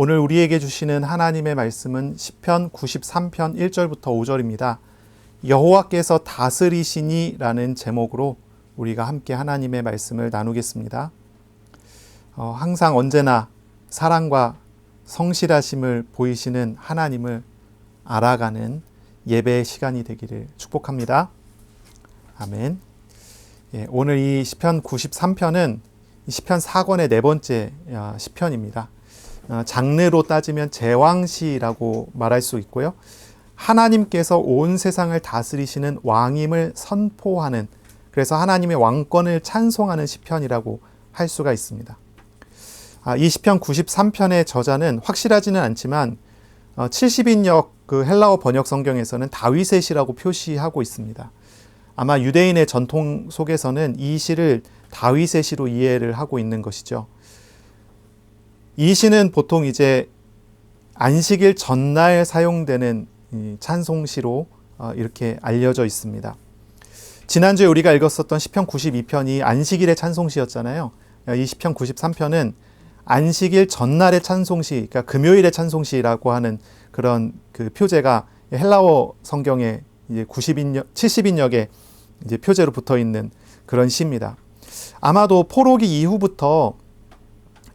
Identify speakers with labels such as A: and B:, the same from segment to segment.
A: 오늘 우리에게 주시는 하나님의 말씀은 시편 93편 1절부터 5절입니다. 여호와께서 다스리시니 라는 제목으로 우리가 함께 하나님의 말씀을 나누겠습니다. 항상 언제나 사랑과 성실하심을 보이시는 하나님을 알아가는 예배의 시간이 되기를 축복합니다. 아멘. 오늘 이 시편 93편은 시편 4권의 네 번째 시편입니다. 장르로 따지면 제왕시라고 말할 수 있고요. 하나님께서 온 세상을 다스리시는 왕임을 선포하는, 그래서 하나님의 왕권을 찬송하는 시편이라고 할 수가 있습니다. 이 시편 93편의 저자는 확실하지는 않지만 70인역 그 헬라어 번역 성경에서는 다윗의 시라고 표시하고 있습니다. 아마 유대인의 전통 속에서는 이 시를 다윗의 시로 이해를 하고 있는 것이죠. 이 시는 보통 이제 안식일 전날 사용되는 찬송시로 이렇게 알려져 있습니다. 지난주에 우리가 읽었었던 시편 92편이 안식일의 찬송시였잖아요. 이 시편 93편은 안식일 전날의 찬송시, 그러니까 금요일의 찬송시라고 하는 그런 그 표제가 헬라어 성경에 이제 70인역에 이제 표제로 붙어 있는 그런 시입니다. 아마도 포로기 이후부터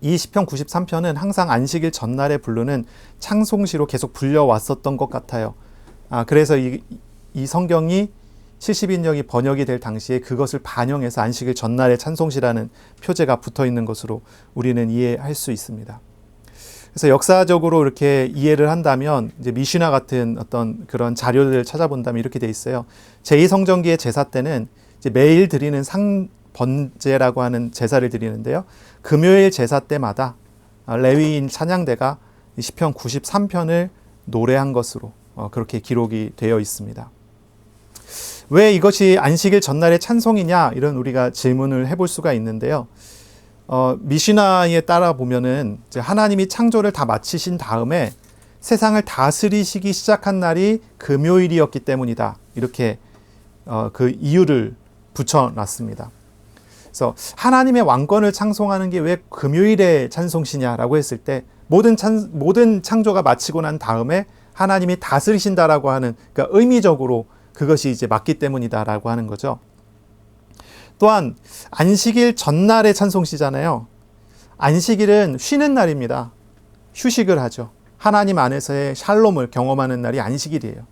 A: 이 시편 93편은 항상 안식일 전날에 부르는 찬송시로 계속 불려왔었던 것 같아요. 그래서 이 성경이 70인역이 번역이 될 당시에 그것을 반영해서 안식일 전날의 찬송시라는 표제가 붙어 있는 것으로 우리는 이해할 수 있습니다. 그래서 역사적으로 이렇게 이해를 한다면 이제 미시나 같은 어떤 그런 자료들을 찾아본다면 이렇게 돼 있어요. 제2성전기의 제사 때는 이제 매일 드리는 번제라고 하는 제사를 드리는데요. 금요일 제사 때마다 레위인 찬양대가 시편 93편을 노래한 것으로 그렇게 기록이 되어 있습니다. 왜 이것이 안식일 전날의 찬송이냐, 이런 우리가 질문을 해볼 수가 있는데요. 미시나에 따라 보면은 이제 하나님이 창조를 다 마치신 다음에 세상을 다스리시기 시작한 날이 금요일이었기 때문이다, 이렇게 그 이유를 붙여놨습니다. 그래서 하나님의 왕권을 찬송하는 게 왜 금요일의 찬송시냐라고 했을 때 모든 창조가 마치고 난 다음에 하나님이 다스리신다라고 하는, 그러니까 의미적으로 그것이 이제 맞기 때문이다라고 하는 거죠. 또한 안식일 전날의 찬송시잖아요. 안식일은 쉬는 날입니다. 휴식을 하죠. 하나님 안에서의 샬롬을 경험하는 날이 안식일이에요.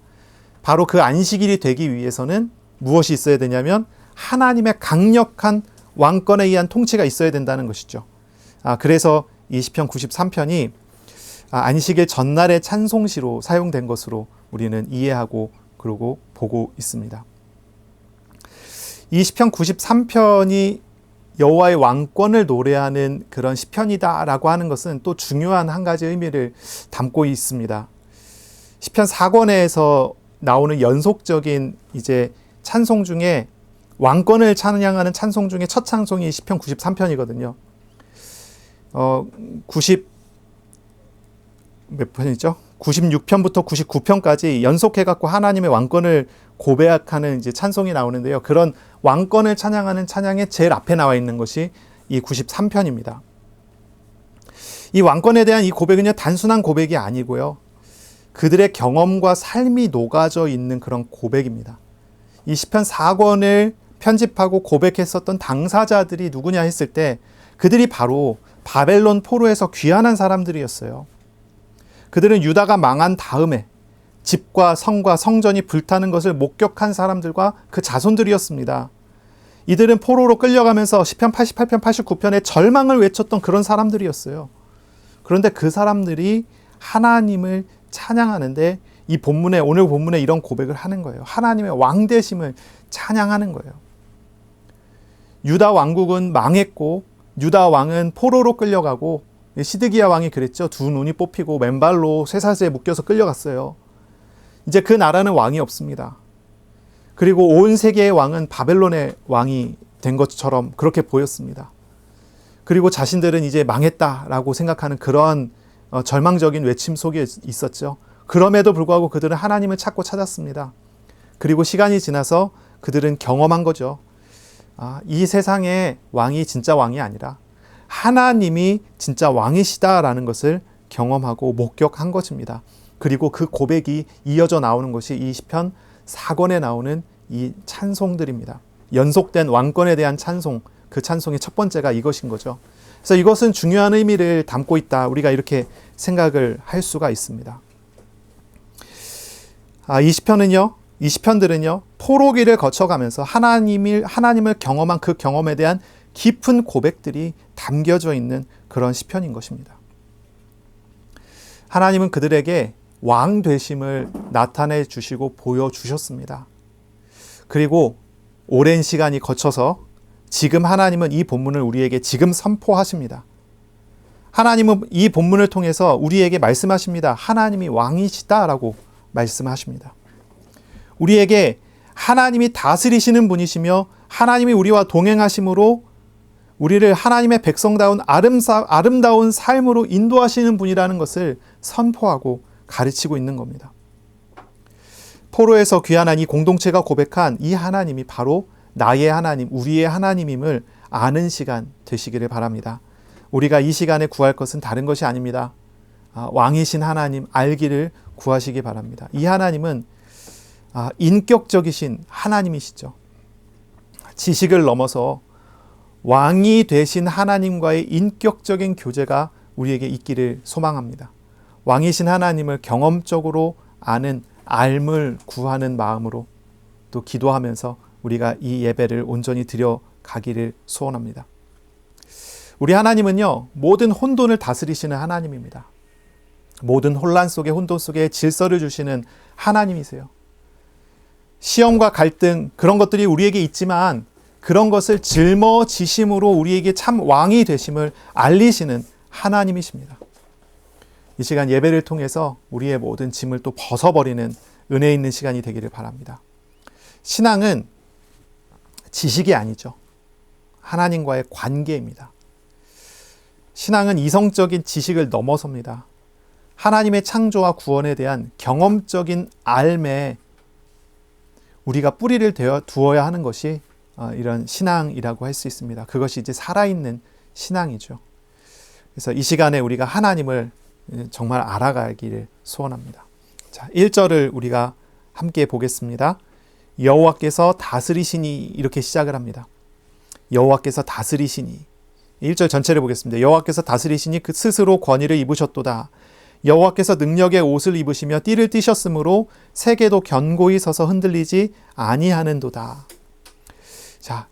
A: 바로 그 안식일이 되기 위해서는 무엇이 있어야 되냐면 하나님의 강력한 왕권에 의한 통치가 있어야 된다는 것이죠. 그래서 이 시편 93편이 안식일 전날의 찬송시로 사용된 것으로 우리는 이해하고 그러고 보고 있습니다. 이 시편 93편이 여호와의 왕권을 노래하는 그런 시편이다라고 하는 것은 또 중요한 한 가지 의미를 담고 있습니다. 시편 4권에서 나오는 연속적인 이제 찬송 중에 왕권을 찬양하는 찬송 중에 첫 찬송이 시편 93편이거든요. 몇 편이죠? 96편부터 99편까지 연속해갖고 하나님의 왕권을 고백하는 이제 찬송이 나오는데요. 그런 왕권을 찬양하는 찬양의 제일 앞에 나와 있는 것이 이 93편입니다. 이 왕권에 대한 이 고백은요, 단순한 고백이 아니고요, 그들의 경험과 삶이 녹아져 있는 그런 고백입니다. 이 시편 4권을 편집하고 고백했었던 당사자들이 누구냐 했을 때 그들이 바로 바벨론 포로에서 귀환한 사람들이었어요. 그들은 유다가 망한 다음에 집과 성과 성전이 불타는 것을 목격한 사람들과 그 자손들이었습니다. 이들은 포로로 끌려가면서 시편 88편, 89편의 절망을 외쳤던 그런 사람들이었어요. 그런데 그 사람들이 하나님을 찬양하는데 오늘 본문에 이런 고백을 하는 거예요. 하나님의 왕되심을 찬양하는 거예요. 유다 왕국은 망했고 유다 왕은 포로로 끌려가고, 시드기야 왕이 그랬죠. 두 눈이 뽑히고 맨발로 쇠사슬에 묶여서 끌려갔어요. 이제 그 나라는 왕이 없습니다. 그리고 온 세계의 왕은 바벨론의 왕이 된 것처럼 그렇게 보였습니다. 그리고 자신들은 이제 망했다라고 생각하는 그러한 절망적인 외침 속에 있었죠. 그럼에도 불구하고 그들은 하나님을 찾았습니다. 그리고 시간이 지나서 그들은 경험한 거죠. 이 세상의 왕이 진짜 왕이 아니라 하나님이 진짜 왕이시다라는 것을 경험하고 목격한 것입니다. 그리고 그 고백이 이어져 나오는 것이 이 시편 4권에 나오는 이 찬송들입니다. 연속된 왕권에 대한 찬송, 그 찬송의 첫 번째가 이것인 거죠. 그래서 이것은 중요한 의미를 담고 있다. 우리가 이렇게 생각을 할 수가 있습니다. 이 시편들은요, 포로기를 거쳐가면서 하나님을 경험한 그 경험에 대한 깊은 고백들이 담겨져 있는 그런 시편인 것입니다. 하나님은 그들에게 왕 되심을 나타내 주시고 보여주셨습니다. 그리고 오랜 시간이 거쳐서 지금 하나님은 이 본문을 우리에게 지금 선포하십니다. 하나님은 이 본문을 통해서 우리에게 말씀하십니다. 하나님이 왕이시다라고 말씀하십니다. 우리에게 하나님이 다스리시는 분이시며 하나님이 우리와 동행하심으로 우리를 하나님의 백성다운 아름다운 삶으로 인도하시는 분이라는 것을 선포하고 가르치고 있는 겁니다. 포로에서 귀환한 이 공동체가 고백한 이 하나님이 바로 나의 하나님, 우리의 하나님임을 아는 시간 되시기를 바랍니다. 우리가 이 시간에 구할 것은 다른 것이 아닙니다. 왕이신 하나님 알기를 구하시기 바랍니다. 이 하나님은 인격적이신 하나님이시죠. 지식을 넘어서 왕이 되신 하나님과의 인격적인 교제가 우리에게 있기를 소망합니다. 왕이신 하나님을 경험적으로 아는 알을 구하는 마음으로 또 기도하면서 우리가 이 예배를 온전히 드려가기를 소원합니다. 우리 하나님은요, 모든 혼돈을 다스리시는 하나님입니다. 모든 혼란 속에, 혼돈 속에 질서를 주시는 하나님이세요. 시험과 갈등, 그런 것들이 우리에게 있지만 그런 것을 짊어지심으로 우리에게 참 왕이 되심을 알리시는 하나님이십니다. 이 시간 예배를 통해서 우리의 모든 짐을 또 벗어버리는 은혜 있는 시간이 되기를 바랍니다. 신앙은 지식이 아니죠. 하나님과의 관계입니다. 신앙은 이성적인 지식을 넘어섭니다. 하나님의 창조와 구원에 대한 경험적인 알매 우리가 뿌리를 두어야 하는 것이 이런 신앙이라고 할 수 있습니다. 그것이 이제 살아있는 신앙이죠. 그래서 이 시간에 우리가 하나님을 정말 알아가기를 소원합니다. 자, 1절을 우리가 함께 보겠습니다. 여호와께서 다스리시니 이렇게 시작을 합니다. 여호와께서 다스리시니 1절 전체를 보겠습니다. 여호와께서 다스리시니 그 스스로 권위를 입으셨도다. 여호와께서 능력의 옷을 입으시며 띠를 띠셨으므로 세계도 견고히 서서 흔들리지 아니하는도다. 자,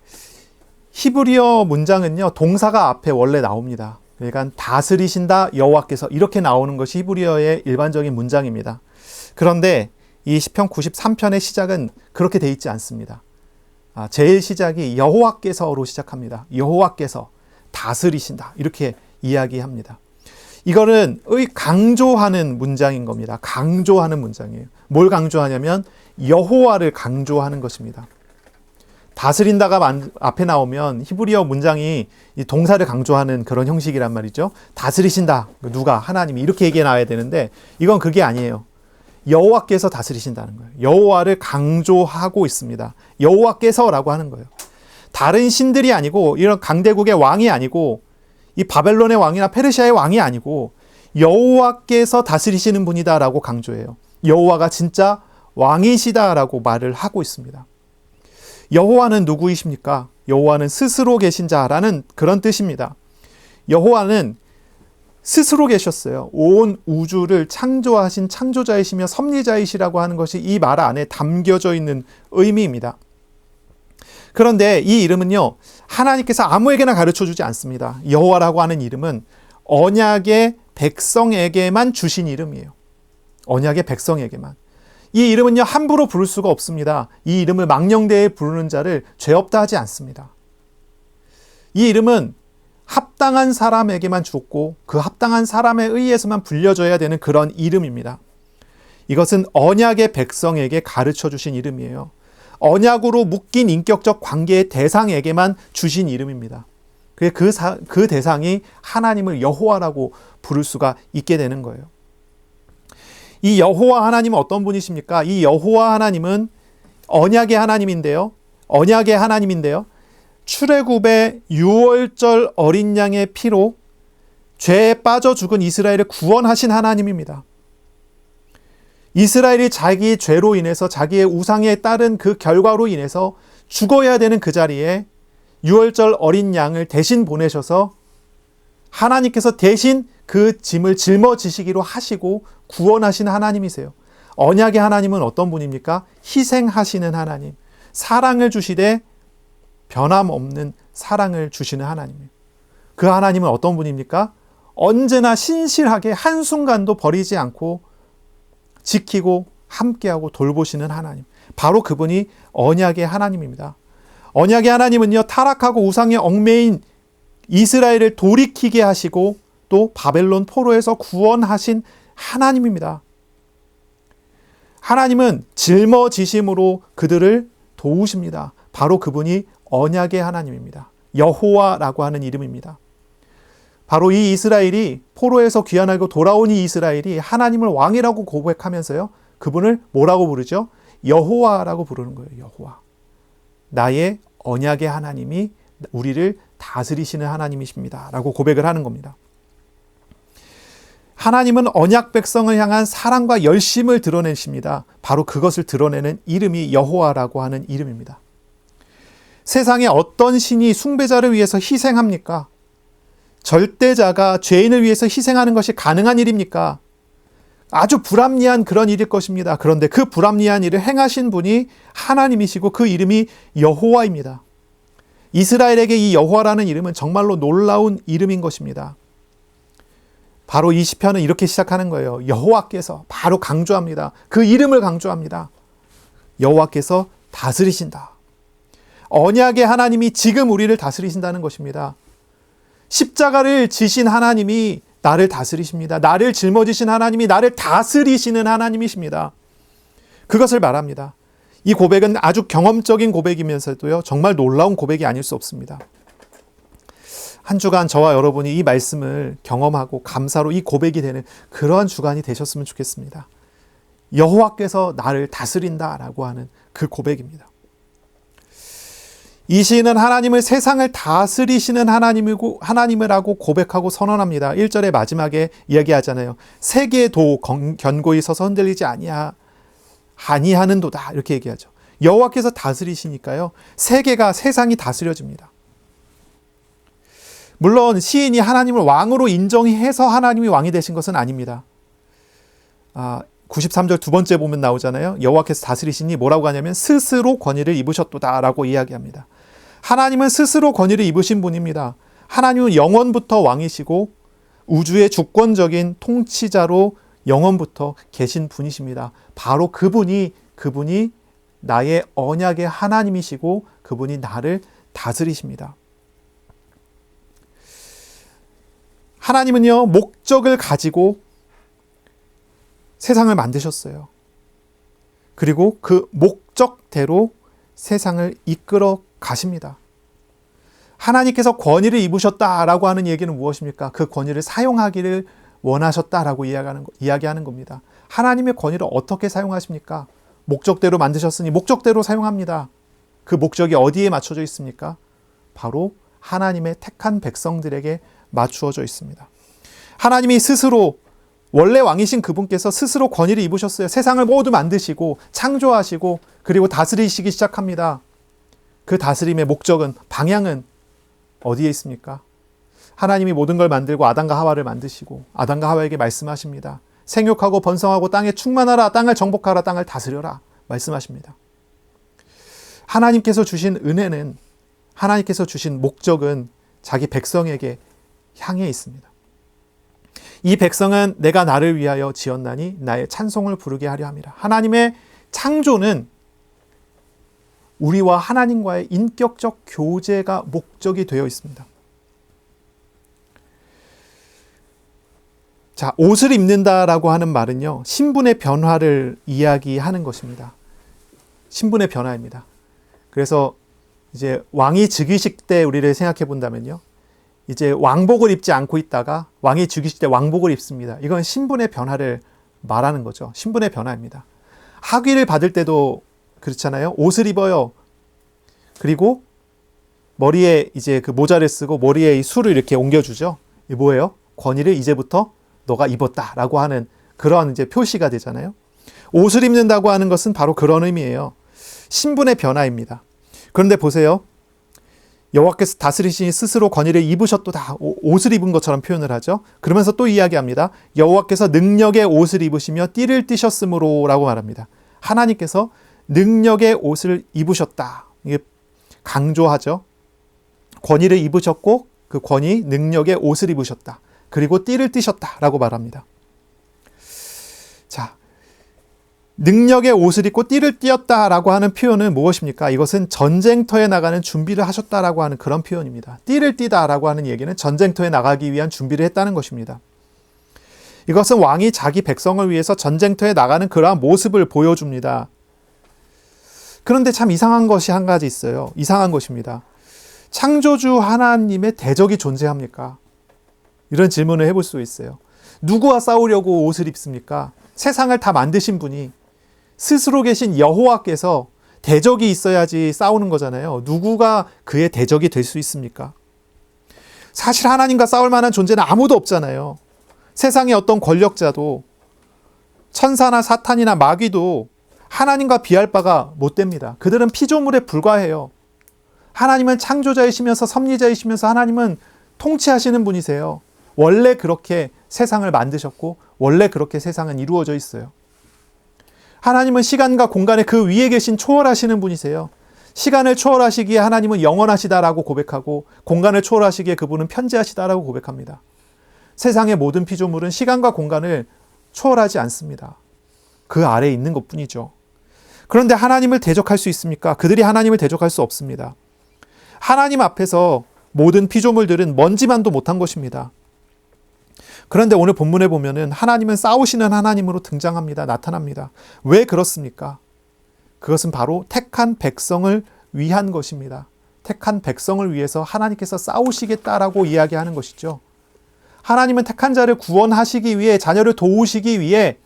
A: 히브리어 문장은요, 동사가 앞에 원래 나옵니다. 그러니까 다스리신다 여호와께서 이렇게 나오는 것이 히브리어의 일반적인 문장입니다. 그런데 이 시편 93편의 시작은 그렇게 돼 있지 않습니다. 제일 시작이 여호와께서로 시작합니다. 여호와께서 다스리신다 이렇게 이야기합니다. 이거는 강조하는 문장인 겁니다. 강조하는 문장이에요. 뭘 강조하냐면 여호와를 강조하는 것입니다. 다스린다가 앞에 나오면 히브리어 문장이 이 동사를 강조하는 그런 형식이란 말이죠. 다스리신다. 누가? 하나님이 이렇게 얘기해 나와야 되는데 이건 그게 아니에요. 여호와께서 다스리신다는 거예요. 여호와를 강조하고 있습니다. 여호와께서라고 하는 거예요. 다른 신들이 아니고 이런 강대국의 왕이 아니고 이 바벨론의 왕이나 페르시아의 왕이 아니고 여호와께서 다스리시는 분이다라고 강조해요. 여호와가 진짜 왕이시다라고 말을 하고 있습니다. 여호와는 누구이십니까? 여호와는 스스로 계신 자라는 그런 뜻입니다. 여호와는 스스로 계셨어요. 온 우주를 창조하신 창조자이시며 섭리자이시라고 하는 것이 이 말 안에 담겨져 있는 의미입니다. 그런데 이 이름은요, 하나님께서 아무에게나 가르쳐주지 않습니다. 여호와라고 하는 이름은 언약의 백성에게만 주신 이름이에요. 언약의 백성에게만. 이 이름은요, 함부로 부를 수가 없습니다. 이 이름을 망령되이 부르는 자를 죄 없다 하지 않습니다. 이 이름은 합당한 사람에게만 주었고 그 합당한 사람에 의해서만 불려져야 되는 그런 이름입니다. 이것은 언약의 백성에게 가르쳐 주신 이름이에요. 언약으로 묶인 인격적 관계의 대상에게만 주신 이름입니다. 그 대상이 하나님을 여호와라고 부를 수가 있게 되는 거예요. 이 여호와 하나님은 어떤 분이십니까? 이 여호와 하나님은 언약의 하나님인데요. 출애굽의 6월절 어린 양의 피로 죄에 빠져 죽은 이스라엘을 구원하신 하나님입니다. 이스라엘이 자기 죄로 인해서 자기의 우상에 따른 그 결과로 인해서 죽어야 되는 그 자리에 유월절 어린 양을 대신 보내셔서 하나님께서 대신 그 짐을 짊어지시기로 하시고 구원하신 하나님이세요. 언약의 하나님은 어떤 분입니까? 희생하시는 하나님, 사랑을 주시되 변함없는 사랑을 주시는 하나님이에요. 그 하나님은 어떤 분입니까? 언제나 신실하게 한순간도 버리지 않고 지키고 함께하고 돌보시는 하나님, 바로 그분이 언약의 하나님입니다. 언약의 하나님은요, 타락하고 우상에 얽매인 이스라엘을 돌이키게 하시고 또 바벨론 포로에서 구원하신 하나님입니다. 하나님은 짊어지심으로 그들을 도우십니다. 바로 그분이 언약의 하나님입니다. 여호와라고 하는 이름입니다. 바로 이 이스라엘이 포로에서 귀환하고 돌아온 이 이스라엘이 하나님을 왕이라고 고백하면서요, 그분을 뭐라고 부르죠? 여호와라고 부르는 거예요. 여호와. 나의 언약의 하나님이 우리를 다스리시는 하나님이십니다 라고 고백을 하는 겁니다. 하나님은 언약 백성을 향한 사랑과 열심을 드러내십니다. 바로 그것을 드러내는 이름이 여호와라고 하는 이름입니다. 세상에 어떤 신이 숭배자를 위해서 희생합니까? 절대자가 죄인을 위해서 희생하는 것이 가능한 일입니까? 아주 불합리한 그런 일일 것입니다. 그런데 그 불합리한 일을 행하신 분이 하나님이시고 그 이름이 여호와입니다. 이스라엘에게 이 여호와라는 이름은 정말로 놀라운 이름인 것입니다. 바로 이 시편은 이렇게 시작하는 거예요. 여호와께서, 바로 강조합니다. 그 이름을 강조합니다. 여호와께서 다스리신다. 언약의 하나님이 지금 우리를 다스리신다는 것입니다. 십자가를 지신 하나님이 나를 다스리십니다. 나를 짊어지신 하나님이 나를 다스리시는 하나님이십니다. 그것을 말합니다. 이 고백은 아주 경험적인 고백이면서도요, 정말 놀라운 고백이 아닐 수 없습니다. 한 주간 저와 여러분이 이 말씀을 경험하고 감사로 이 고백이 되는 그러한 주간이 되셨으면 좋겠습니다. 여호와께서 나를 다스린다라고 하는 그 고백입니다. 이 시인은 하나님을 세상을 다스리시는 하나님이라고 고백하고 선언합니다. 1절의 마지막에 이야기하잖아요. 세계의 도 견고히 서서 흔들리지 아니하는도다 이렇게 얘기하죠. 여호와께서 다스리시니까요, 세상이 다스려집니다. 물론 시인이 하나님을 왕으로 인정해서 하나님이 왕이 되신 것은 아닙니다. 93절 두 번째 보면 나오잖아요. 여호와께서 다스리시니 뭐라고 하냐면 스스로 권위를 입으셨도다라고 이야기합니다. 하나님은 스스로 권위를 입으신 분입니다. 하나님은 영원부터 왕이시고 우주의 주권적인 통치자로 영원부터 계신 분이십니다. 바로 그분이 나의 언약의 하나님이시고 그분이 나를 다스리십니다. 하나님은요, 목적을 가지고 세상을 만드셨어요. 그리고 그 목적대로 세상을 이끌어 가십니다. 하나님께서 권위를 입으셨다라고 하는 얘기는 무엇입니까? 그 권위를 사용하기를 원하셨다라고 이야기하는 겁니다. 하나님의 권위를 어떻게 사용하십니까? 목적대로 만드셨으니 목적대로 사용합니다. 그 목적이 어디에 맞춰져 있습니까? 바로 하나님의 택한 백성들에게 맞추어져 있습니다. 하나님이 스스로, 원래 왕이신 그분께서 스스로 권위를 입으셨어요. 세상을 모두 만드시고 창조하시고 그리고 다스리시기 시작합니다. 그 다스림의 목적은, 방향은 어디에 있습니까? 하나님이 모든 걸 만들고 아담과 하와를 만드시고 아담과 하와에게 말씀하십니다. 생육하고 번성하고 땅에 충만하라, 땅을 정복하라, 땅을 다스려라 말씀하십니다. 하나님께서 주신 은혜는, 하나님께서 주신 목적은 자기 백성에게 향해 있습니다. 이 백성은 내가 나를 위하여 지었나니 나의 찬송을 부르게 하려 함이라. 하나님의 창조는 우리와 하나님과의 인격적 교제가 목적이 되어 있습니다. 자, 옷을 입는다라고 하는 말은요, 신분의 변화를 이야기하는 것입니다. 신분의 변화입니다. 그래서 이제 왕이 즉위식 때 우리를 생각해 본다면요, 이제 왕복을 입지 않고 있다가 왕이 즉위식 때 왕복을 입습니다. 이건 신분의 변화를 말하는 거죠. 신분의 변화입니다. 학위를 받을 때도 그렇잖아요. 옷을 입어요. 그리고 머리에 이제 그 모자를 쓰고 머리에 이 술을 이렇게 옮겨주죠. 이게 뭐예요? 권위를 이제부터 너가 입었다라고 하는 그런 이제 표시가 되잖아요. 옷을 입는다고 하는 것은 바로 그런 의미예요. 신분의 변화입니다. 그런데 보세요. 여호와께서 다스리시니 스스로 권위를 입으셨도다. 옷을 입은 것처럼 표현을 하죠. 그러면서 또 이야기합니다. 여호와께서 능력의 옷을 입으시며 띠를 띠셨으므로 라고 말합니다. 하나님께서 능력의 옷을 입으셨다. 이게 강조하죠. 권위를 입으셨고 그 권위, 능력의 옷을 입으셨다. 그리고 띠를 띠셨다라고 말합니다. 자, 능력의 옷을 입고 띠를 띠었다라고 하는 표현은 무엇입니까? 이것은 전쟁터에 나가는 준비를 하셨다라고 하는 그런 표현입니다. 띠를 띠다라고 하는 얘기는 전쟁터에 나가기 위한 준비를 했다는 것입니다. 이것은 왕이 자기 백성을 위해서 전쟁터에 나가는 그러한 모습을 보여줍니다. 그런데 참 이상한 것이 한 가지 있어요. 이상한 것입니다. 창조주 하나님의 대적이 존재합니까? 이런 질문을 해볼 수 있어요. 누구와 싸우려고 옷을 입습니까? 세상을 다 만드신 분이 스스로 계신 여호와께서 대적이 있어야지 싸우는 거잖아요. 누구가 그의 대적이 될 수 있습니까? 사실 하나님과 싸울 만한 존재는 아무도 없잖아요. 세상의 어떤 권력자도 천사나 사탄이나 마귀도 하나님과 비할 바가 못 됩니다. 그들은 피조물에 불과해요. 하나님은 창조자이시면서 섭리자이시면서 하나님은 통치하시는 분이세요. 원래 그렇게 세상을 만드셨고 원래 그렇게 세상은 이루어져 있어요. 하나님은 시간과 공간의 그 위에 계신 초월하시는 분이세요. 시간을 초월하시기에 하나님은 영원하시다라고 고백하고 공간을 초월하시기에 그분은 편재하시다라고 고백합니다. 세상의 모든 피조물은 시간과 공간을 초월하지 않습니다. 그 아래에 있는 것뿐이죠. 그런데 하나님을 대적할 수 있습니까? 그들이 하나님을 대적할 수 없습니다. 하나님 앞에서 모든 피조물들은 먼지만도 못한 것입니다. 그런데 오늘 본문에 보면은 하나님은 싸우시는 하나님으로 등장합니다. 나타납니다. 왜 그렇습니까? 그것은 바로 택한 백성을 위한 것입니다. 택한 백성을 위해서 하나님께서 싸우시겠다라고 이야기하는 것이죠. 하나님은 택한 자를 구원하시기 위해 자녀를 도우시기 위해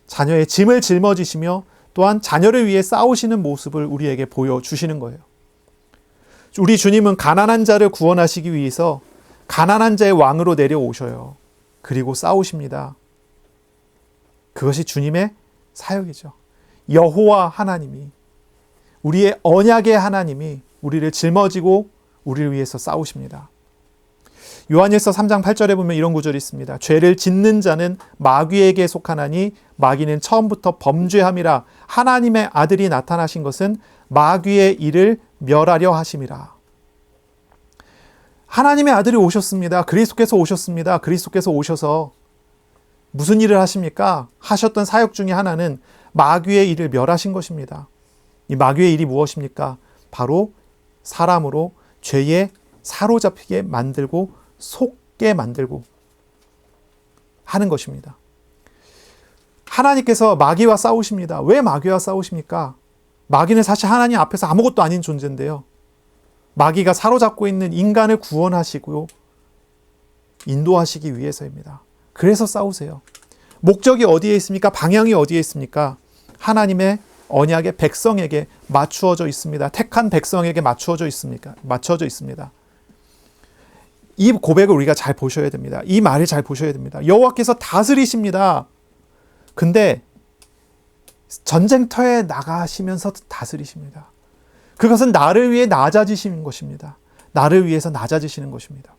A: 자녀의 짐을 짊어지시며 또한 자녀를 위해 싸우시는 모습을 우리에게 보여주시는 거예요. 우리 주님은 가난한 자를 구원하시기 위해서 가난한 자의 왕으로 내려오셔요. 그리고 싸우십니다. 그것이 주님의 사역이죠. 여호와 하나님이, 우리의 언약의 하나님이 우리를 짊어지고 우리를 위해서 싸우십니다. 요한일서 3장 8절에 보면 이런 구절이 있습니다. 죄를 짓는 자는 마귀에게 속하나니 마귀는 처음부터 범죄함이라. 하나님의 아들이 나타나신 것은 마귀의 일을 멸하려 하심이라. 하나님의 아들이 오셨습니다. 그리스도께서 오셨습니다. 그리스도께서 오셔서 무슨 일을 하십니까? 하셨던 사역 중에 하나는 마귀의 일을 멸하신 것입니다. 이 마귀의 일이 무엇입니까? 바로 사람으로 죄에 사로잡히게 만들고 속게 만들고 하는 것입니다. 하나님께서 마귀와 싸우십니다. 왜 마귀와 싸우십니까? 마귀는 사실 하나님 앞에서 아무것도 아닌 존재인데요. 마귀가 사로잡고 있는 인간을 구원하시고 인도하시기 위해서입니다. 그래서 싸우세요. 목적이 어디에 있습니까? 방향이 어디에 있습니까? 하나님의 언약의 백성에게 맞추어져 있습니다. 택한 백성에게 맞추어져 있습니까? 맞춰져 있습니다. 이 고백을 우리가 잘 보셔야 됩니다. 이 말을 잘 보셔야 됩니다. 여호와께서 다스리십니다. 근데 전쟁터에 나가시면서 다스리십니다. 그것은 나를 위해 낮아지시는 것입니다. 나를 위해서 낮아지시는 것입니다.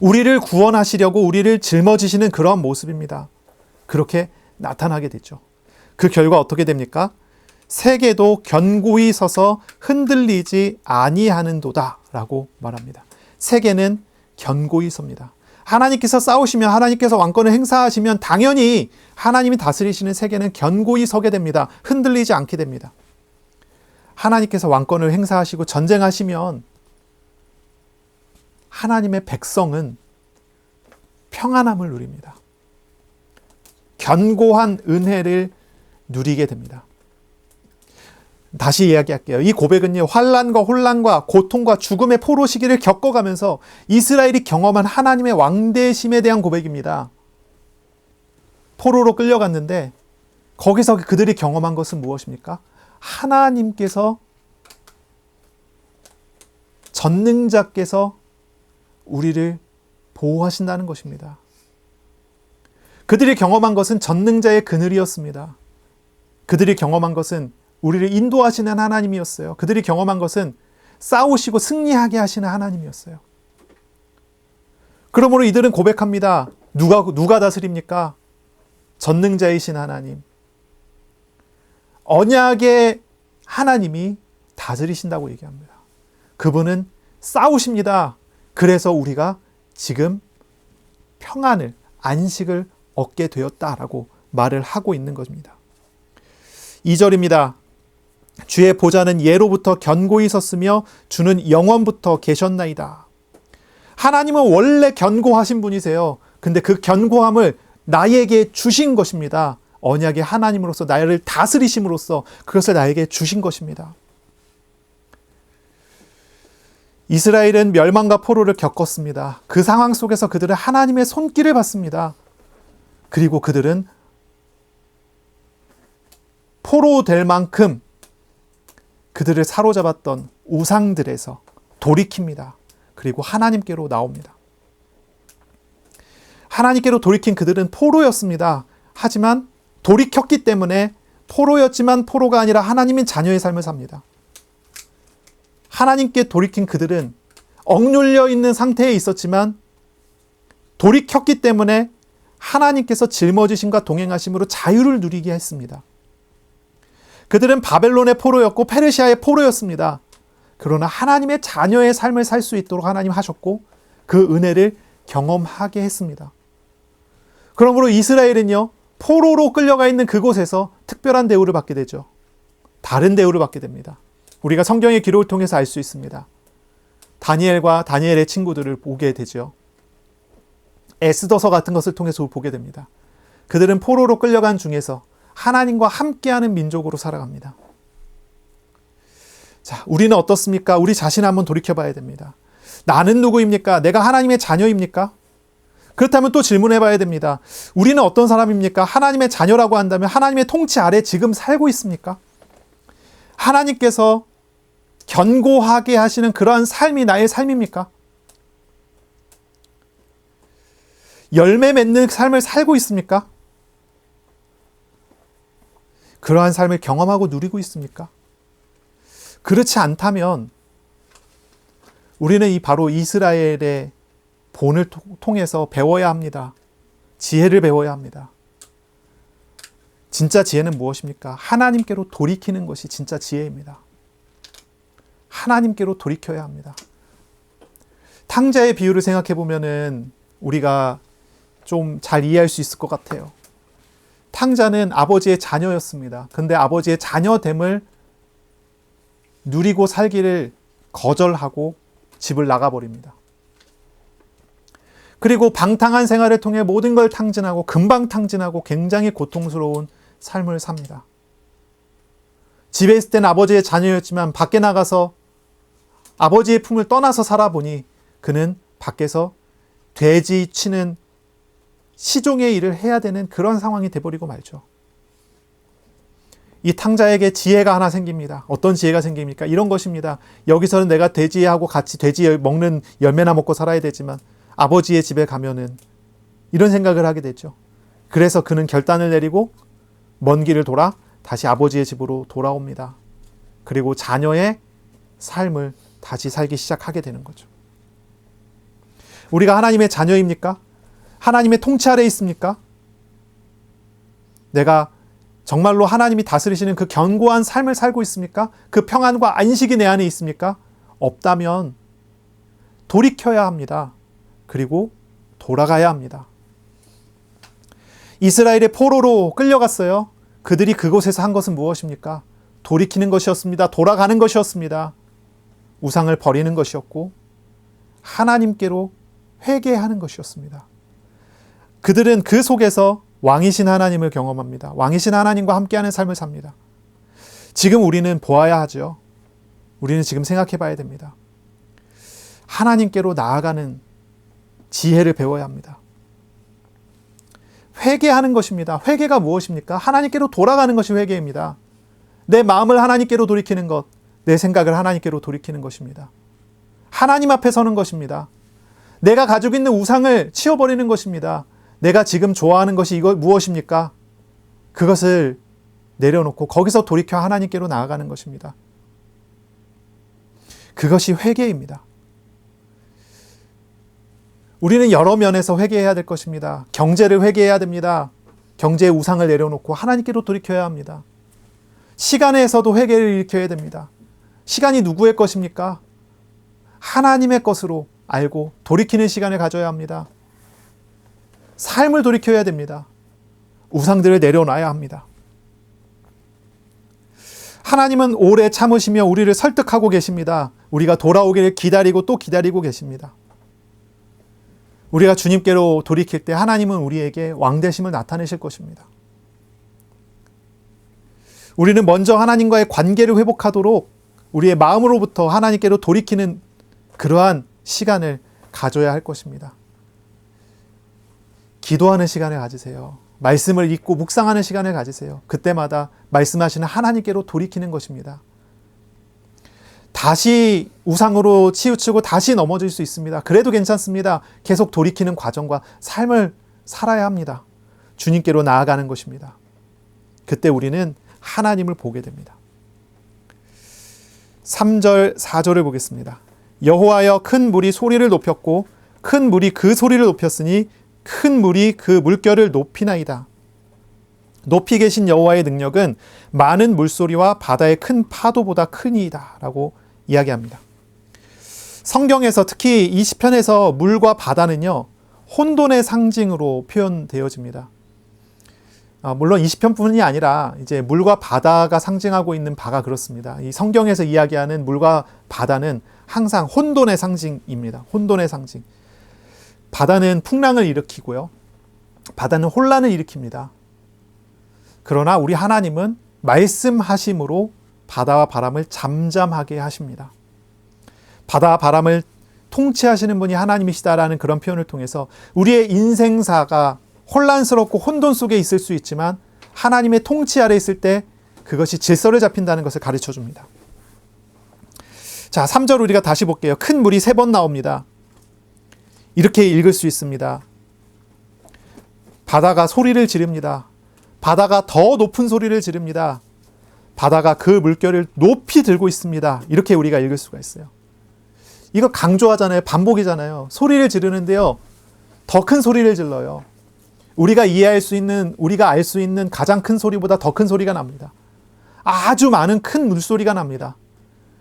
A: 우리를 구원하시려고 우리를 짊어지시는 그런 모습입니다. 그렇게 나타나게 되죠. 그 결과 어떻게 됩니까? 세계도 견고히 서서 흔들리지 아니하는도다 라고 말합니다. 세계는 견고히 섭니다. 하나님께서 싸우시면, 하나님께서 왕권을 행사하시면 당연히 하나님이 다스리시는 세계는 견고히 서게 됩니다. 흔들리지 않게 됩니다. 하나님께서 왕권을 행사하시고 전쟁하시면 하나님의 백성은 평안함을 누립니다. 견고한 은혜를 누리게 됩니다. 다시 이야기할게요. 이 고백은요, 환난과 혼란과 고통과 죽음의 포로 시기를 겪어가면서 이스라엘이 경험한 하나님의 왕대심에 대한 고백입니다. 포로로 끌려갔는데 거기서 그들이 경험한 것은 무엇입니까? 하나님께서, 전능자께서 우리를 보호하신다는 것입니다. 그들이 경험한 것은 전능자의 그늘이었습니다. 그들이 경험한 것은 우리를 인도하시는 하나님이었어요. 그들이 경험한 것은 싸우시고 승리하게 하시는 하나님이었어요. 그러므로 이들은 고백합니다. 누가 다스립니까? 전능자이신 하나님. 언약의 하나님이 다스리신다고 얘기합니다. 그분은 싸우십니다. 그래서 우리가 지금 평안을, 안식을 얻게 되었다라고 말을 하고 있는 것입니다. 2절입니다. 주의 보좌는 예로부터 견고히 섰으며 주는 영원부터 계셨나이다. 하나님은 원래 견고하신 분이세요. 근데 그 견고함을 나에게 주신 것입니다. 언약의 하나님으로서 나를 다스리심으로써 그것을 나에게 주신 것입니다. 이스라엘은 멸망과 포로를 겪었습니다. 그 상황 속에서 그들은 하나님의 손길을 받습니다. 그리고 그들은 포로 될 만큼 그들을 사로잡았던 우상들에서 돌이킵니다. 그리고 하나님께로 나옵니다. 하나님께로 돌이킨 그들은 포로였습니다. 하지만 돌이켰기 때문에 포로였지만 포로가 아니라 하나님의 자녀의 삶을 삽니다. 하나님께 돌이킨 그들은 억눌려 있는 상태에 있었지만 돌이켰기 때문에 하나님께서 짊어지심과 동행하심으로 자유를 누리게 했습니다. 그들은 바벨론의 포로였고 페르시아의 포로였습니다. 그러나 하나님의 자녀의 삶을 살 수 있도록 하나님 하셨고 그 은혜를 경험하게 했습니다. 그러므로 이스라엘은요, 포로로 끌려가 있는 그곳에서 특별한 대우를 받게 되죠. 다른 대우를 받게 됩니다. 우리가 성경의 기록을 통해서 알 수 있습니다. 다니엘과 다니엘의 친구들을 보게 되죠. 에스더서 같은 것을 통해서 보게 됩니다. 그들은 포로로 끌려간 중에서 하나님과 함께하는 민족으로 살아갑니다. 자, 우리는 어떻습니까? 우리 자신을 한번 돌이켜봐야 됩니다. 나는 누구입니까? 내가 하나님의 자녀입니까? 그렇다면 또 질문해봐야 됩니다. 우리는 어떤 사람입니까? 하나님의 자녀라고 한다면 하나님의 통치 아래 지금 살고 있습니까? 하나님께서 견고하게 하시는 그러한 삶이 나의 삶입니까? 열매 맺는 삶을 살고 있습니까? 그러한 삶을 경험하고 누리고 있습니까? 그렇지 않다면 우리는 바로 이스라엘의 본을 통해서 배워야 합니다. 지혜를 배워야 합니다. 진짜 지혜는 무엇입니까? 하나님께로 돌이키는 것이 진짜 지혜입니다. 하나님께로 돌이켜야 합니다. 탕자의 비유를 생각해 보면은 우리가 좀 잘 이해할 수 있을 것 같아요. 탕자는 아버지의 자녀였습니다. 근데 아버지의 자녀됨을 누리고 살기를 거절하고 집을 나가버립니다. 그리고 방탕한 생활을 통해 모든 걸 탕진하고 금방 탕진하고 굉장히 고통스러운 삶을 삽니다. 집에 있을 땐 아버지의 자녀였지만 밖에 나가서 아버지의 품을 떠나서 살아보니 그는 밖에서 돼지 치는 시종의 일을 해야 되는 그런 상황이 돼버리고 말죠. 이 탕자에게 지혜가 하나 생깁니다. 어떤 지혜가 생깁니까? 이런 것입니다. 여기서는 내가 돼지하고 같이 돼지 먹는 열매나 먹고 살아야 되지만 아버지의 집에 가면은 이런 생각을 하게 되죠. 그래서 그는 결단을 내리고 먼 길을 돌아 다시 아버지의 집으로 돌아옵니다. 그리고 자녀의 삶을 다시 살기 시작하게 되는 거죠. 우리가 하나님의 자녀입니까? 하나님의 통치 아래에 있습니까? 내가 정말로 하나님이 다스리시는 그 견고한 삶을 살고 있습니까? 그 평안과 안식이 내 안에 있습니까? 없다면 돌이켜야 합니다. 그리고 돌아가야 합니다. 이스라엘의 포로로 끌려갔어요. 그들이 그곳에서 한 것은 무엇입니까? 돌이키는 것이었습니다. 돌아가는 것이었습니다. 우상을 버리는 것이었고 하나님께로 회개하는 것이었습니다. 그들은 그 속에서 왕이신 하나님을 경험합니다. 왕이신 하나님과 함께하는 삶을 삽니다. 지금 우리는 보아야 하죠. 우리는 지금 생각해 봐야 됩니다. 하나님께로 나아가는 지혜를 배워야 합니다. 회개하는 것입니다. 회개가 무엇입니까? 하나님께로 돌아가는 것이 회개입니다. 내 마음을 하나님께로 돌이키는 것, 내 생각을 하나님께로 돌이키는 것입니다. 하나님 앞에 서는 것입니다. 내가 가지고 있는 우상을 치워버리는 것입니다. 내가 지금 좋아하는 것이 이거 무엇입니까? 그것을 내려놓고 거기서 돌이켜 하나님께로 나아가는 것입니다. 그것이 회개입니다. 우리는 여러 면에서 회개해야 될 것입니다. 경제를 회개해야 됩니다. 경제의 우상을 내려놓고 하나님께로 돌이켜야 합니다. 시간에서도 회개를 일으켜야 됩니다. 시간이 누구의 것입니까? 하나님의 것으로 알고 돌이키는 시간을 가져야 합니다. 삶을 돌이켜야 됩니다. 우상들을 내려놔야 합니다. 하나님은 오래 참으시며 우리를 설득하고 계십니다. 우리가 돌아오기를 기다리고 또 기다리고 계십니다. 우리가 주님께로 돌이킬 때 하나님은 우리에게 왕되심을 나타내실 것입니다. 우리는 먼저 하나님과의 관계를 회복하도록 우리의 마음으로부터 하나님께로 돌이키는 그러한 시간을 가져야 할 것입니다. 기도하는 시간을 가지세요. 말씀을 읽고 묵상하는 시간을 가지세요. 그때마다 말씀하시는 하나님께로 돌이키는 것입니다. 다시 우상으로 치우치고 다시 넘어질 수 있습니다. 그래도 괜찮습니다. 계속 돌이키는 과정과 삶을 살아야 합니다. 주님께로 나아가는 것입니다. 그때 우리는 하나님을 보게 됩니다. 3절, 4절을 보겠습니다. 여호와여 큰 물이 소리를 높였고 큰 물이 그 소리를 높였으니 큰 물이 그 물결을 높이나이다. 높이 계신 여호와의 능력은 많은 물소리와 바다의 큰 파도보다 크니이다 라고 이야기합니다. 성경에서 특히 이 시편에서 물과 바다는요, 혼돈의 상징으로 표현되어집니다. 물론 이 시편뿐이 아니라 이제 물과 바다가 상징하고 있는 바가 그렇습니다. 이 성경에서 이야기하는 물과 바다는 항상 혼돈의 상징입니다. 혼돈의 상징. 바다는 풍랑을 일으키고요. 바다는 혼란을 일으킵니다. 그러나 우리 하나님은 말씀하심으로 바다와 바람을 잠잠하게 하십니다. 바다와 바람을 통치하시는 분이 하나님이시다라는 그런 표현을 통해서 우리의 인생사가 혼란스럽고 혼돈 속에 있을 수 있지만 하나님의 통치 아래 있을 때 그것이 질서를 잡힌다는 것을 가르쳐 줍니다. 자, 3절 우리가 다시 볼게요. 큰 물이 3번 나옵니다. 이렇게 읽을 수 있습니다. 바다가 소리를 지릅니다. 바다가 더 높은 소리를 지릅니다. 바다가 그 물결을 높이 들고 있습니다. 이렇게 우리가 읽을 수가 있어요. 이거 강조하잖아요. 반복이잖아요. 소리를 지르는데요, 더 큰 소리를 질러요. 우리가 이해할 수 있는, 우리가 알 수 있는 가장 큰 소리보다 더 큰 소리가 납니다. 아주 많은 큰 물소리가 납니다.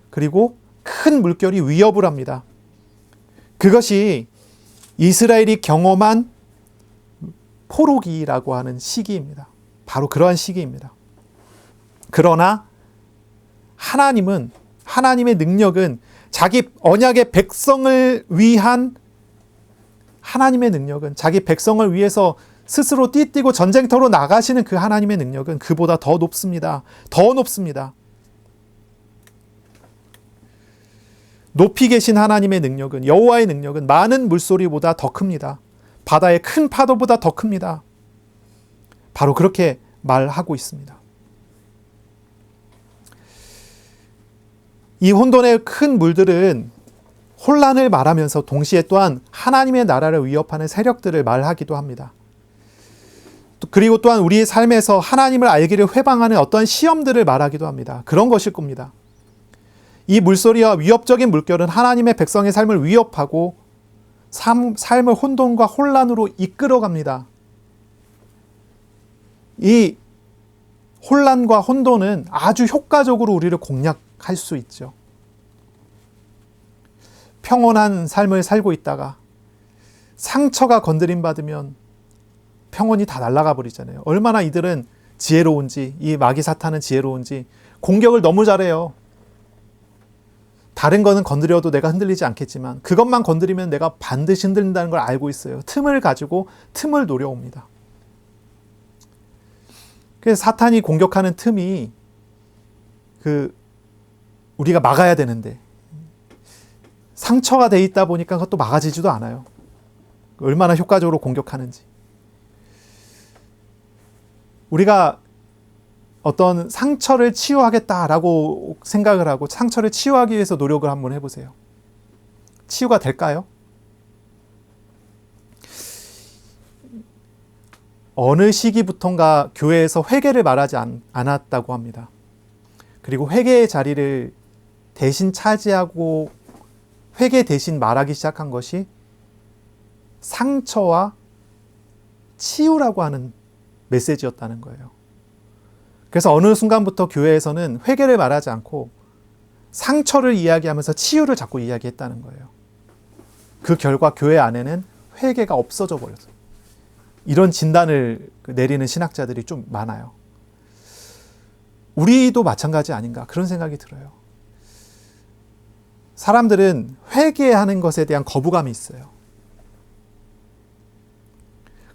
A: 그리고 큰 물결이 위협을 합니다. 그것이 이스라엘이 경험한 포로기라고 하는 시기입니다. 바로 그러한 시기입니다. 그러나 하나님은, 하나님의 능력은 자기 언약의 백성을 위한 하나님의 능력은, 자기 백성을 위해서 스스로 띠뛰고 전쟁터로 나가시는 그 하나님의 능력은 그보다 더 높습니다. 더 높습니다. 높이 계신 하나님의 능력은, 여호와의 능력은 많은 물소리보다 더 큽니다. 바다의 큰 파도보다 더 큽니다. 바로 그렇게 말하고 있습니다. 이 혼돈의 큰 물들은 혼란을 말하면서 동시에 또한 하나님의 나라를 위협하는 세력들을 말하기도 합니다. 그리고 또한 우리의 삶에서 하나님을 알기를 회방하는 어떤 시험들을 말하기도 합니다. 그런 것일 겁니다. 이 물소리와 위협적인 물결은 하나님의 백성의 삶을 위협하고 삶을 혼돈과 혼란으로 이끌어갑니다. 이 혼란과 혼돈은 아주 효과적으로 우리를 공략할 수 있죠. 평온한 삶을 살고 있다가 상처가 건드림받으면 평온이 다 날아가 버리잖아요. 얼마나 이들은 지혜로운지, 이 마귀 사탄은 지혜로운지 공격을 너무 잘해요. 다른 거는 건드려도 내가 흔들리지 않겠지만 그것만 건드리면 내가 반드시 흔들린다는 걸 알고 있어요. 틈을 가지고 틈을 노려옵니다. 그래서 사탄이 공격하는 틈이 우리가 막아야 되는데 상처가 돼 있다 보니까 그것도 막아지지도 않아요. 얼마나 효과적으로 공격하는지. 우리가 어떤 상처를 치유하겠다라고 생각을 하고 상처를 치유하기 위해서 노력을 한번 해보세요. 치유가 될까요? 어느 시기부턴가 교회에서 회개를 말하지 않았다고 합니다. 그리고 회개의 자리를 대신 차지하고 회개 대신 말하기 시작한 것이 상처와 치유라고 하는 메시지였다는 거예요. 그래서 어느 순간부터 교회에서는 회개를 말하지 않고 상처를 이야기하면서 치유를 자꾸 이야기했다는 거예요. 그 결과 교회 안에는 회개가 없어져 버렸어요. 이런 진단을 내리는 신학자들이 좀 많아요. 우리도 마찬가지 아닌가 그런 생각이 들어요. 사람들은 회개하는 것에 대한 거부감이 있어요.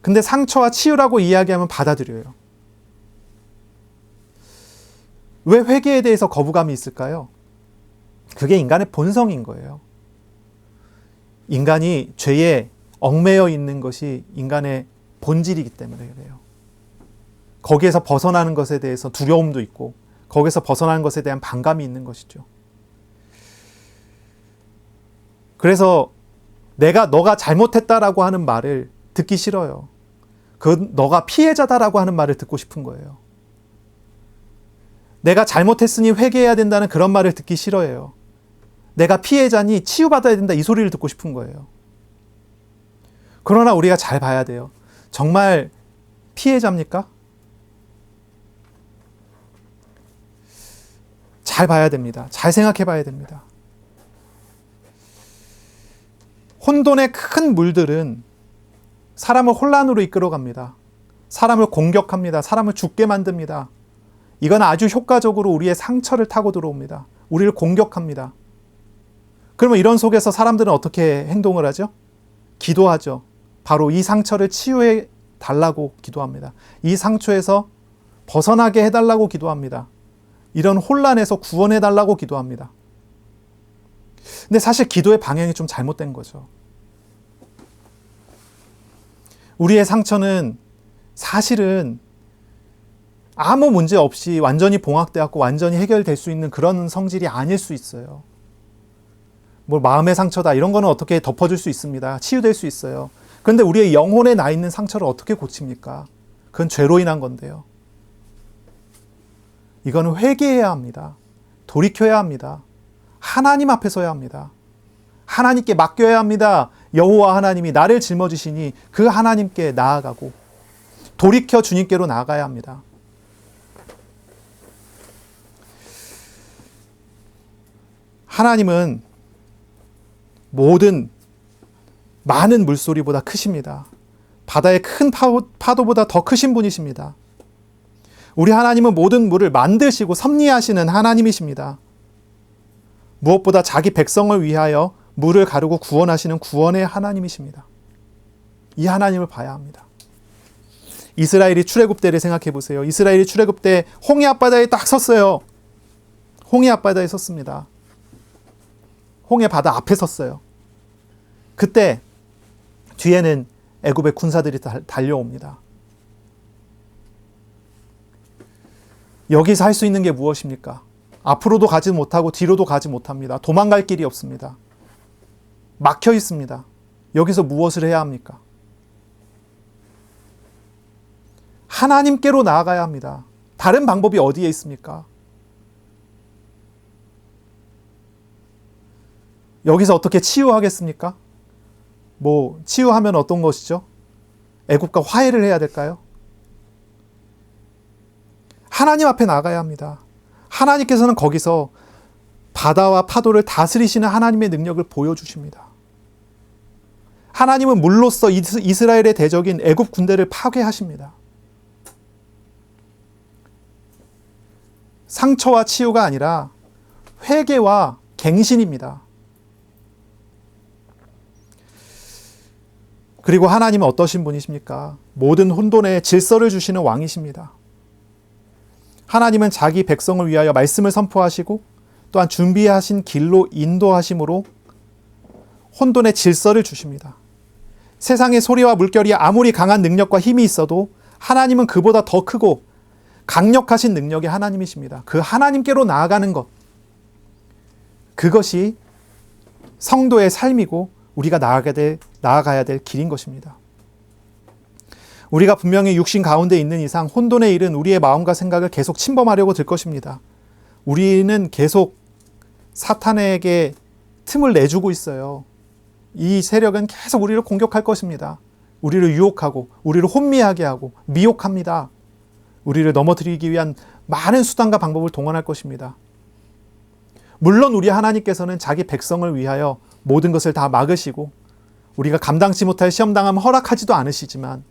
A: 근데 상처와 치유라고 이야기하면 받아들여요. 왜 회개에 대해서 거부감이 있을까요? 그게 인간의 본성인 거예요. 인간이 죄에 얽매여 있는 것이 인간의 본질이기 때문에 그래요. 거기에서 벗어나는 것에 대해서 두려움도 있고 거기에서 벗어나는 것에 대한 반감이 있는 것이죠. 그래서 너가 잘못했다라고 하는 말을 듣기 싫어요. 너가 피해자다라고 하는 말을 듣고 싶은 거예요. 내가 잘못했으니 회개해야 된다는 그런 말을 듣기 싫어해요. 내가 피해자니 치유받아야 된다 이 소리를 듣고 싶은 거예요. 그러나 우리가 잘 봐야 돼요. 정말 피해자입니까? 잘 봐야 됩니다. 잘 생각해 봐야 됩니다. 혼돈의 큰 물들은 사람을 혼란으로 이끌어갑니다. 사람을 공격합니다. 사람을 죽게 만듭니다. 이건 아주 효과적으로 우리의 상처를 타고 들어옵니다. 우리를 공격합니다. 그러면 이런 속에서 사람들은 어떻게 행동을 하죠? 기도하죠. 바로 이 상처를 치유해 달라고 기도합니다. 이 상처에서 벗어나게 해달라고 기도합니다. 이런 혼란에서 구원해 달라고 기도합니다. 근데 사실 기도의 방향이 좀 잘못된 거죠. 우리의 상처는 사실은 아무 문제 없이 완전히 봉합되었고 완전히 해결될 수 있는 그런 성질이 아닐 수 있어요. 뭐 마음의 상처다 이런 거는 어떻게 덮어줄 수 있습니다. 치유될 수 있어요. 그런데 우리의 영혼에 나 있는 상처를 어떻게 고칩니까? 그건 죄로 인한 건데요. 이거는 회개해야 합니다. 돌이켜야 합니다. 하나님 앞에 서야 합니다. 하나님께 맡겨야 합니다. 여호와 하나님이 나를 짊어지시니 그 하나님께 나아가고 돌이켜 주님께로 나아가야 합니다. 하나님은 많은 물소리보다 크십니다. 바다의 큰 파도보다 더 크신 분이십니다. 우리 하나님은 모든 물을 만드시고 섭리하시는 하나님이십니다. 무엇보다 자기 백성을 위하여 물을 가르고 구원하시는 구원의 하나님이십니다. 이 하나님을 봐야 합니다. 이스라엘이 출애굽 때를 생각해 보세요. 이스라엘이 출애굽 때 홍해 앞바다에 딱 섰어요. 홍해 앞바다에 섰습니다. 홍해 바다 앞에 섰어요. 그때 뒤에는 애굽의 군사들이 달려옵니다. 여기서 할 수 있는 게 무엇입니까? 앞으로도 가지 못하고 뒤로도 가지 못합니다. 도망갈 길이 없습니다. 막혀 있습니다. 여기서 무엇을 해야 합니까? 하나님께로 나아가야 합니다. 다른 방법이 어디에 있습니까? 여기서 어떻게 치유하겠습니까? 치유하면 어떤 것이죠? 애굽과 화해를 해야 될까요? 하나님 앞에 나가야 합니다. 하나님께서는 거기서 바다와 파도를 다스리시는 하나님의 능력을 보여주십니다. 하나님은 물로써 이스라엘의 대적인 애굽 군대를 파괴하십니다. 상처와 치유가 아니라 회개와 갱신입니다. 그리고 하나님은 어떠신 분이십니까? 모든 혼돈에 질서를 주시는 왕이십니다. 하나님은 자기 백성을 위하여 말씀을 선포하시고 또한 준비하신 길로 인도하심으로 혼돈에 질서를 주십니다. 세상의 소리와 물결이 아무리 강한 능력과 힘이 있어도 하나님은 그보다 더 크고 강력하신 능력의 하나님이십니다. 그 하나님께로 나아가는 것, 그것이 성도의 삶이고 우리가 나아가야 될 길인 것입니다. 우리가 분명히 육신 가운데 있는 이상 혼돈의 일은 우리의 마음과 생각을 계속 침범하려고 들 것입니다. 우리는 계속 사탄에게 틈을 내주고 있어요. 이 세력은 계속 우리를 공격할 것입니다. 우리를 유혹하고 우리를 혼미하게 하고 미혹합니다. 우리를 넘어뜨리기 위한 많은 수단과 방법을 동원할 것입니다. 물론 우리 하나님께서는 자기 백성을 위하여 모든 것을 다 막으시고 우리가 감당치 못할 시험당함을 허락하지도 않으시지만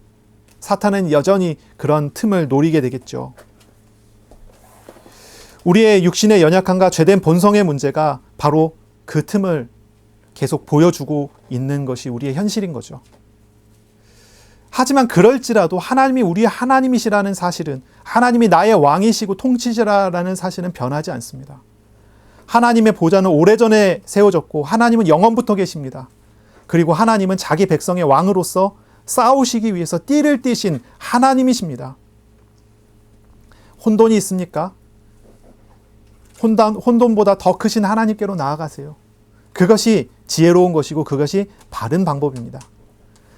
A: 사탄은 여전히 그런 틈을 노리게 되겠죠. 우리의 육신의 연약함과 죄된 본성의 문제가 바로 그 틈을 계속 보여주고 있는 것이 우리의 현실인 거죠. 하지만 그럴지라도 하나님이 우리의 하나님이시라는 사실은, 하나님이 나의 왕이시고 통치자라는 사실은 변하지 않습니다. 하나님의 보좌는 오래전에 세워졌고 하나님은 영원부터 계십니다. 그리고 하나님은 자기 백성의 왕으로서 싸우시기 위해서 띠를 띠신 하나님이십니다. 혼돈이 있습니까? 혼돈보다 더 크신 하나님께로 나아가세요. 그것이 지혜로운 것이고 그것이 바른 방법입니다.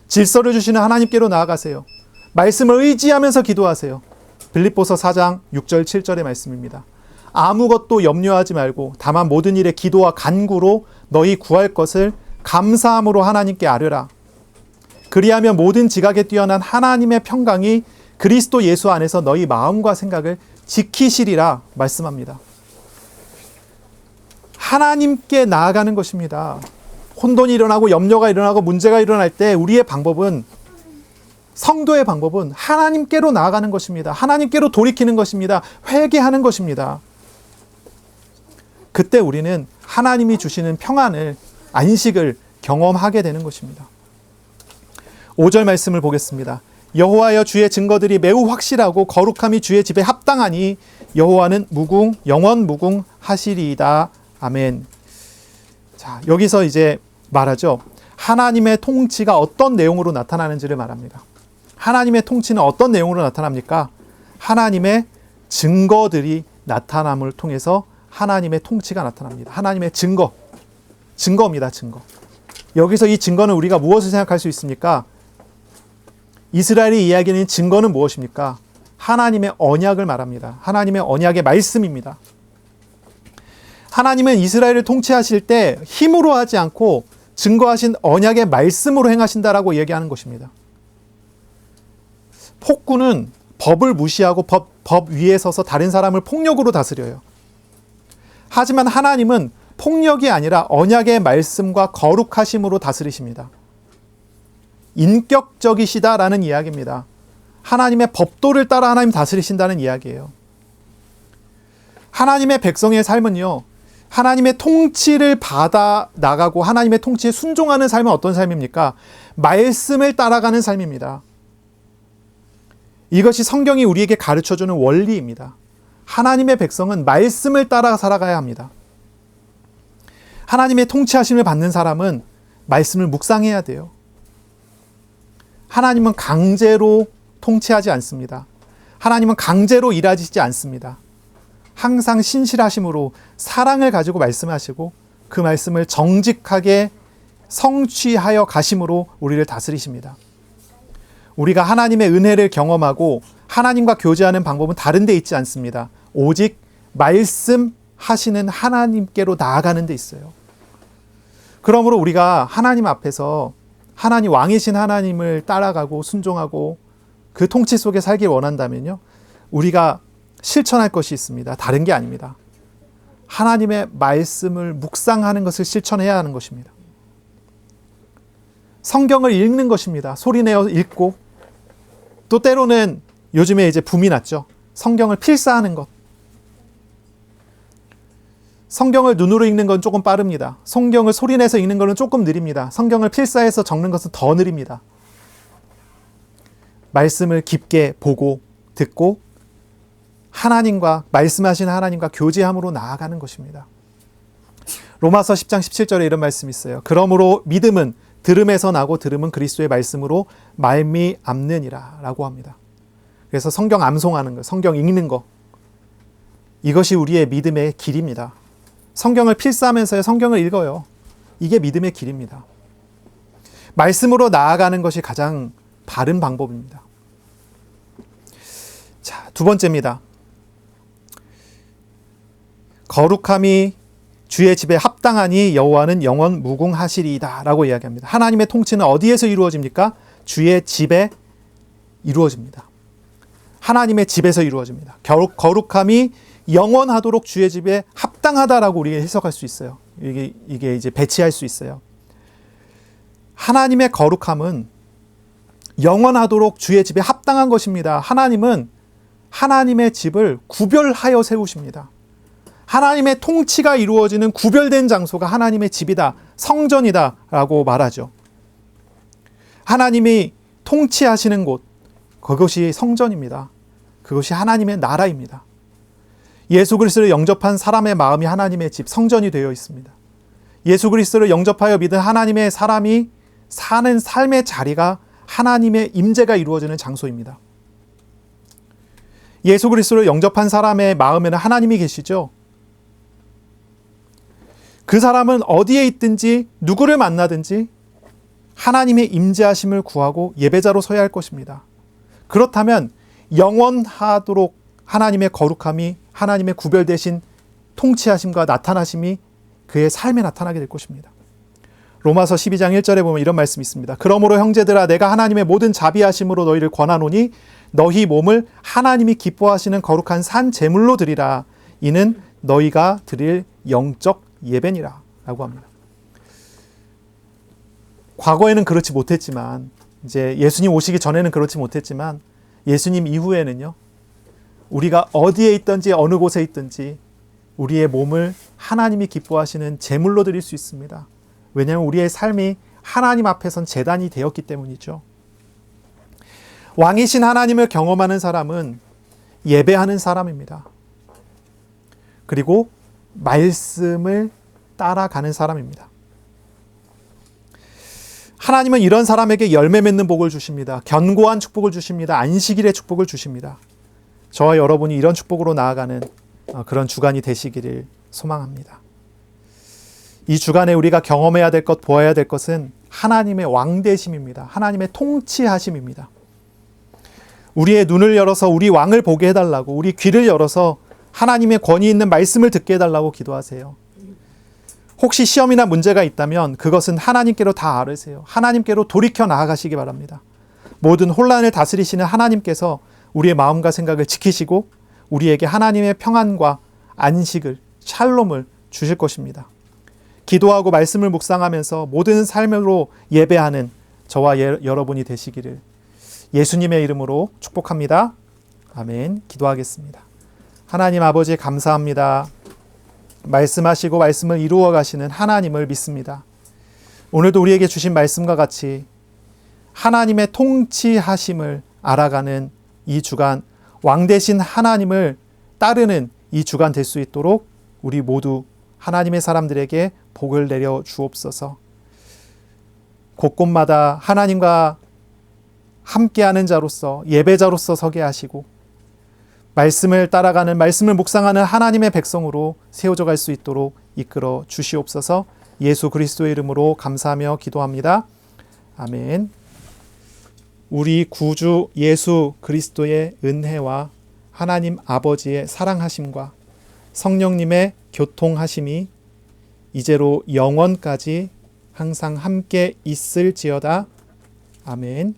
A: 질서를 주시는 하나님께로 나아가세요. 말씀을 의지하면서 기도하세요. 빌립보서 4장 6절 7절의 말씀입니다. 아무것도 염려하지 말고 다만 모든 일에 기도와 간구로 너희 구할 것을 감사함으로 하나님께 아뢰라. 그리하면 모든 지각에 뛰어난 하나님의 평강이 그리스도 예수 안에서 너희 마음과 생각을 지키시리라 말씀합니다. 하나님께 나아가는 것입니다. 혼돈이 일어나고 염려가 일어나고 문제가 일어날 때 우리의 방법은, 성도의 방법은 하나님께로 나아가는 것입니다. 하나님께로 돌이키는 것입니다. 회개하는 것입니다. 그때 우리는 하나님이 주시는 평안을, 안식을 경험하게 되는 것입니다. 5절 말씀을 보겠습니다. 여호와여 주의 증거들이 매우 확실하고 거룩함이 주의 집에 합당하니 여호와는 영원 무궁하시리이다. 아멘. 자, 여기서 이제 말하죠. 하나님의 통치가 어떤 내용으로 나타나는지를 말합니다. 하나님의 통치는 어떤 내용으로 나타납니까? 하나님의 증거들이 나타남을 통해서 하나님의 통치가 나타납니다. 하나님의 증거입니다. 증거. 여기서 이 증거는 우리가 무엇을 생각할 수 있습니까? 이스라엘이 이야기하는 증거는 무엇입니까? 하나님의 언약을 말합니다. 하나님의 언약의 말씀입니다. 하나님은 이스라엘을 통치하실 때 힘으로 하지 않고 증거하신 언약의 말씀으로 행하신다라고 얘기하는 것입니다. 폭군은 법을 무시하고 법 위에 서서 다른 사람을 폭력으로 다스려요. 하지만 하나님은 폭력이 아니라 언약의 말씀과 거룩하심으로 다스리십니다. 인격적이시다라는 이야기입니다. 하나님의 법도를 따라 하나님 다스리신다는 이야기예요. 하나님의 백성의 삶은요, 하나님의 통치를 받아 나가고 하나님의 통치에 순종하는 삶은 어떤 삶입니까? 말씀을 따라가는 삶입니다. 이것이 성경이 우리에게 가르쳐주는 원리입니다. 하나님의 백성은 말씀을 따라 살아가야 합니다. 하나님의 통치하심을 받는 사람은 말씀을 묵상해야 돼요. 하나님은 강제로 통치하지 않습니다. 하나님은 강제로 일하시지 않습니다. 항상 신실하심으로 사랑을 가지고 말씀하시고 그 말씀을 정직하게 성취하여 가심으로 우리를 다스리십니다. 우리가 하나님의 은혜를 경험하고 하나님과 교제하는 방법은 다른 데 있지 않습니다. 오직 말씀하시는 하나님께로 나아가는 데 있어요. 그러므로 우리가 하나님 앞에서 하나님 왕이신 하나님을 따라가고 순종하고 그 통치 속에 살길 원한다면요, 우리가 실천할 것이 있습니다. 다른 게 아닙니다. 하나님의 말씀을 묵상하는 것을 실천해야 하는 것입니다. 성경을 읽는 것입니다. 소리내어 읽고, 또 때로는 요즘에 이제 붐이 났죠. 성경을 필사하는 것. 성경을 눈으로 읽는 건 조금 빠릅니다. 성경을 소리내서 읽는 것은 조금 느립니다. 성경을 필사해서 적는 것은 더 느립니다. 말씀을 깊게 보고 듣고 하나님과, 말씀하신 하나님과 교제함으로 나아가는 것입니다. 로마서 10장 17절에 이런 말씀이 있어요. 그러므로 믿음은 들음에서 나고 들음은 그리스도의 말씀으로 말미암느니라 라고 합니다. 그래서 성경 암송하는 것, 성경 읽는 것, 이것이 우리의 믿음의 길입니다. 성경을 필사하면서 성경을 읽어요. 이게 믿음의 길입니다. 말씀으로 나아가는 것이 가장 바른 방법입니다. 두 번째입니다. 거룩함이 주의 집에 합당하니 여호와는 영원 무궁하시리이다 라고 이야기합니다. 하나님의 통치는 어디에서 이루어집니까? 주의 집에 이루어집니다. 하나님의 집에서 이루어집니다. 거룩함이 영원하도록 주의 집에 합당하다라고 우리가 해석할 수 있어요. 이게 이제 배치할 수 있어요. 하나님의 거룩함은 영원하도록 주의 집에 합당한 것입니다. 하나님은 하나님의 집을 구별하여 세우십니다. 하나님의 통치가 이루어지는 구별된 장소가 하나님의 집이다, 성전이다 라고 말하죠. 하나님이 통치하시는 곳, 그것이 성전입니다. 그것이 하나님의 나라입니다. 예수 그리스도를 영접한 사람의 마음이 하나님의 집, 성전이 되어 있습니다. 예수 그리스도를 영접하여 믿은 하나님의 사람이 사는 삶의 자리가 하나님의 임재가 이루어지는 장소입니다. 예수 그리스도를 영접한 사람의 마음에는 하나님이 계시죠. 그 사람은 어디에 있든지 누구를 만나든지 하나님의 임재하심을 구하고 예배자로 서야 할 것입니다. 그렇다면 영원하도록 하나님의 거룩함이, 하나님의 구별되신 통치하심과 나타나심이 그의 삶에 나타나게 될 것입니다. 로마서 12장 1절에 보면 이런 말씀이 있습니다. 그러므로 형제들아, 내가 하나님의 모든 자비하심으로 너희를 권하노니 너희 몸을 하나님이 기뻐하시는 거룩한 산 제물로 드리라. 이는 너희가 드릴 영적 예배니라 라고 합니다. 과거에는 그렇지 못했지만, 이제 예수님 오시기 전에는 그렇지 못했지만, 예수님 이후에는요, 우리가 어디에 있든지 어느 곳에 있든지 우리의 몸을 하나님이 기뻐하시는 제물로 드릴 수 있습니다. 왜냐하면 우리의 삶이 하나님 앞에선 제단이 되었기 때문이죠. 왕이신 하나님을 경험하는 사람은 예배하는 사람입니다. 그리고 말씀을 따라가는 사람입니다. 하나님은 이런 사람에게 열매 맺는 복을 주십니다. 견고한 축복을 주십니다. 안식일의 축복을 주십니다. 저와 여러분이 이런 축복으로 나아가는 그런 주간이 되시기를 소망합니다. 이 주간에 우리가 경험해야 될 것, 보아야 될 것은 하나님의 왕되심입니다. 하나님의 통치하심입니다. 우리의 눈을 열어서 우리 왕을 보게 해달라고, 우리 귀를 열어서 하나님의 권위 있는 말씀을 듣게 해달라고 기도하세요. 혹시 시험이나 문제가 있다면 그것은 하나님께로 다 아뢰세요. 하나님께로 돌이켜 나아가시기 바랍니다. 모든 혼란을 다스리시는 하나님께서 우리의 마음과 생각을 지키시고 우리에게 하나님의 평안과 안식을, 샬롬을 주실 것입니다. 기도하고 말씀을 묵상하면서 모든 삶으로 예배하는 저와 여러분이 되시기를 예수님의 이름으로 축복합니다. 아멘. 기도하겠습니다. 하나님 아버지 감사합니다. 말씀하시고 말씀을 이루어 가시는 하나님을 믿습니다. 오늘도 우리에게 주신 말씀과 같이 하나님의 통치하심을 알아가는 이 주간, 왕 되신 하나님을 따르는 이 주간 될 수 있도록 우리 모두 하나님의 사람들에게 복을 내려 주옵소서. 곳곳마다 하나님과 함께하는 자로서, 예배자로서 서게 하시고 말씀을 따라가는, 말씀을 묵상하는 하나님의 백성으로 세워져 갈 수 있도록 이끌어 주시옵소서. 예수 그리스도의 이름으로 감사하며 기도합니다. 아멘. 우리 구주 예수 그리스도의 은혜와 하나님 아버지의 사랑하심과 성령님의 교통하심이 이제로 영원까지 항상 함께 있을지어다. 아멘.